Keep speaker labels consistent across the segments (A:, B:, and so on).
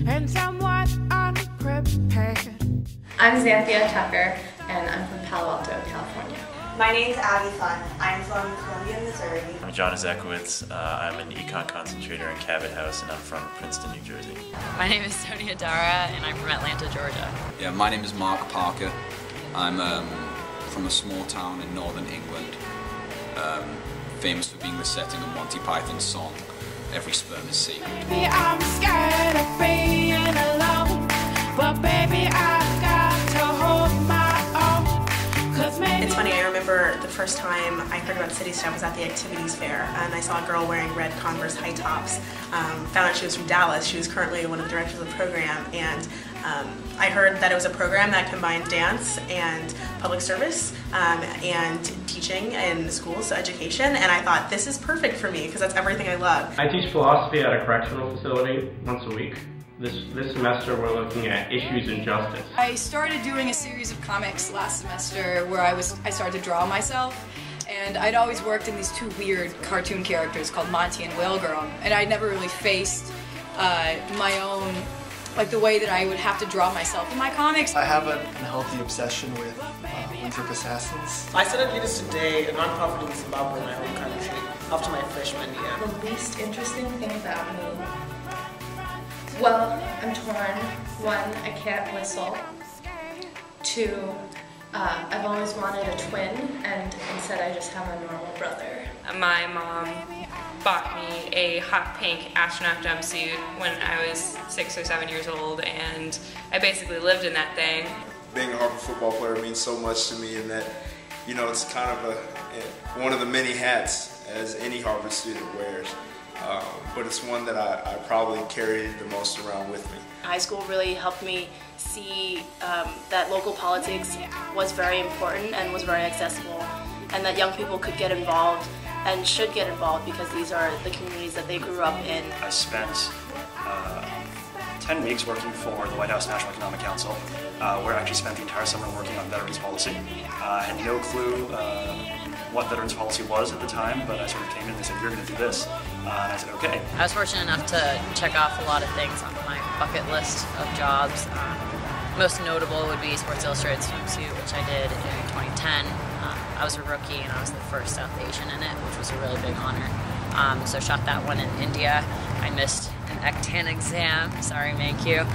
A: and somewhat unprepared.
B: I'm Xanthia Tucker, and I'm from Palo Alto, California.
C: My name is Abby Fun. I'm from Columbia, Missouri.
D: I'm John Ezekowitz. I'm an econ concentrator in Cabot House, and I'm from Princeton, New Jersey.
E: My name is Sonia Dara, and I'm from Atlanta, Georgia.
F: Yeah, my name is Mark Parker. I'm from a small town in northern England, famous for being the setting of Monty Python's song, Every Sperm is Sacred.
A: Baby, I'm scared of being alone, but baby, I've got to hold my own.
C: It's funny, I remember the first time I heard about City Step was at the activities fair, and I saw a girl wearing red Converse high tops. Found out she was from Dallas. She was currently one of the directors of the program, and I heard that it was a program that combined dance and public service and teaching in schools, education, and I thought this is perfect for me because that's everything I love.
G: I teach philosophy at a correctional facility once a week. This semester we're looking at issues in justice.
H: I started doing a series of comics last semester where I started to draw myself, and I'd always worked in these two weird cartoon characters called Monty and Whale Girl, and I'd never really faced my own, like the way that I would have to draw myself in my comics.
I: I have an unhealthy obsession with Winthrop Assassins.
J: I set up Leaders Today, a nonprofit in Zimbabwe, my home country, after my freshman year.
B: The least interesting thing about me, well, I'm torn. One, I can't whistle. Two, I've always wanted a twin, and instead I just have a normal brother.
E: My mom bought me a hot pink astronaut jumpsuit when I was 6 or 7 years old, and I basically lived in that thing.
K: Being a Harvard football player means so much to me in that, you know, it's kind of one of the many hats as any Harvard student wears. But it's one that I probably carry the most around with me.
C: High school really helped me see that local politics was very important and was very accessible, and that young people could get involved and should get involved because these are the communities that they grew up in.
L: I spent 10 weeks working for the White House National Economic Council, where I actually spent the entire summer working on veterans policy. I had no clue what veterans policy was at the time, but I sort of came in and they said, you're going to do this. And I said, okay.
E: I was fortunate enough to check off a lot of things on my bucket list of jobs. Most notable would be Sports Illustrated swimsuit, which I did in 2010. I was a rookie and I was the first South Asian in it, which was a really big honor. So shot that one in India. I missed an ECTAN exam. Sorry, Mankiw.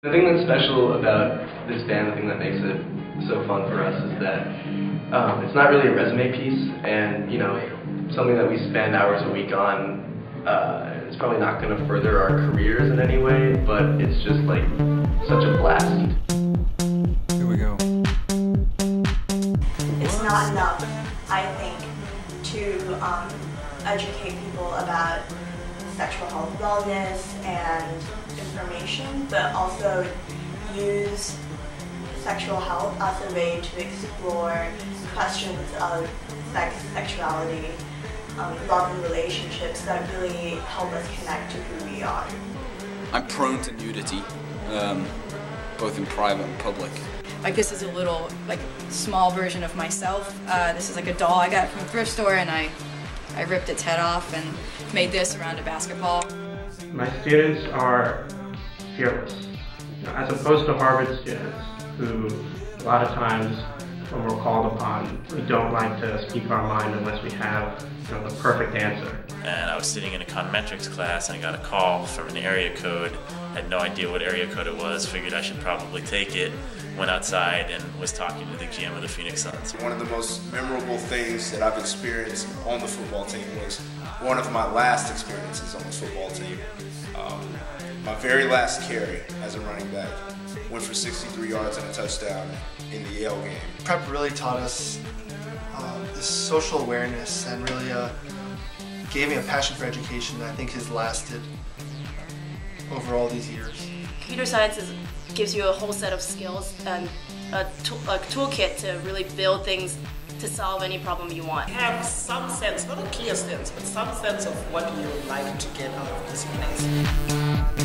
I: The thing that's special about this band, the thing that makes it so fun for us is that it's not really a resume piece, and you know, something that we spend hours a week on. It's probably not going to further our careers in any way, but it's just like such a blast.
F: Here we go.
C: It's not enough, I think, to educate people about sexual health, wellness, and information, but also use sexual health as a way to explore questions of sex, sexuality, love and relationships that really help us connect to who we are.
F: I'm prone to nudity, both in private and public.
H: Like this is a little, like, small version of myself. This is like a doll I got from a thrift store, and I ripped its head off and made this around a basketball.
G: My students are fearless, you know, as opposed to Harvard students who a lot of times when we're called upon, we don't like to speak our mind unless we have, you know, the perfect answer.
D: And I was sitting in a econometrics class and I got a call from an area code. Had no idea what area code it was, figured I should probably take it. Went outside and was talking to the GM of the Phoenix Suns.
K: One of the most memorable things that I've experienced on the football team was one of my last experiences on the football team. My very last carry as a running back went for 63 yards and a touchdown in the Yale game.
I: Prep really taught us this social awareness and really gave me a passion for education that I think has lasted over all these years.
C: Computer science gives you a whole set of skills and
M: a toolkit to really build things to solve any problem you want.
J: Have some sense, not a clear sense, but some sense of what you would like to get out of this place.